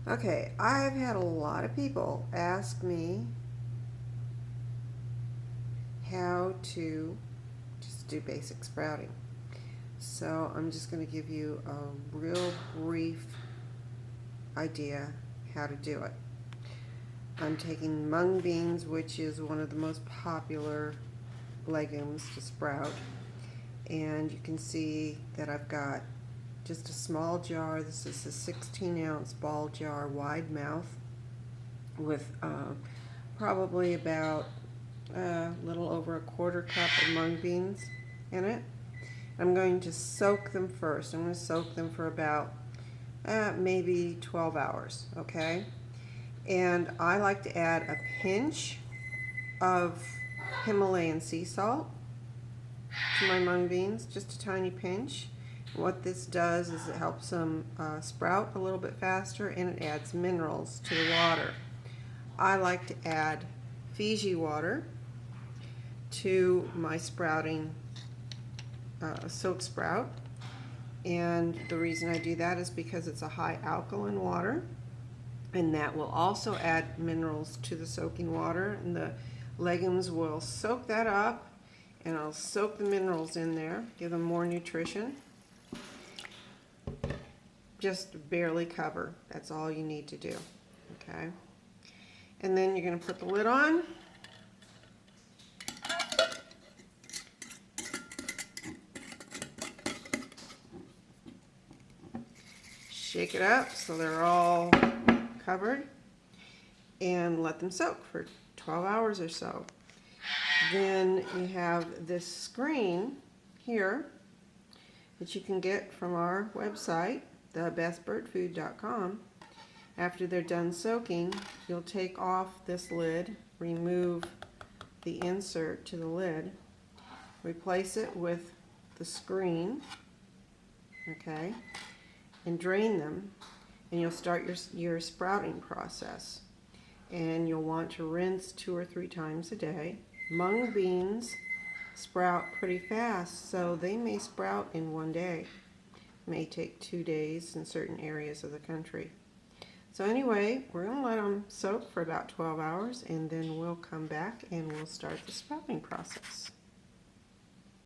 Okay, I've had a lot of people ask me how to just do basic sprouting. So I'm just going to give you a real brief idea how to do it. I'm taking mung beans, which is one of the most popular legumes to sprout. And you can see that I've got just a small jar. This is a 16-ounce ball jar, wide mouth, with probably about a little over a quarter cup of mung beans in it. I'm going to soak them first. I'm going to soak them for about maybe 12 hours, okay? And I like to add a pinch of Himalayan sea salt to my mung beans, just a tiny pinch. What this does is it helps them sprout a little bit faster, and it adds minerals to the water. I like to add Fiji water to my sprouting soak sprout, and the reason I do that is because it's a high alkaline water, and that will also add minerals to the soaking water, and the legumes will soak that up, and I'll soak the minerals in there, give them more nutrition. Just barely cover. That's all you need to do. Okay? And then you're going to put the lid on. Shake it up so they're all covered, and let them soak for 12 hours or so. Then you have this screen here that you can get from our website, thebestbirdfood.com. After they're done soaking, you'll take off this lid, remove the insert to the lid, replace it with the screen, okay, and drain them, and you'll start your sprouting process. And you'll want to rinse 2 or 3 times a day. Mung beans sprout pretty fast, so they may sprout in 1 day. It may take 2 days in certain areas of the country. So anyway, we're going to let them soak for about 12 hours, and then we'll come back and we'll start the sprouting process.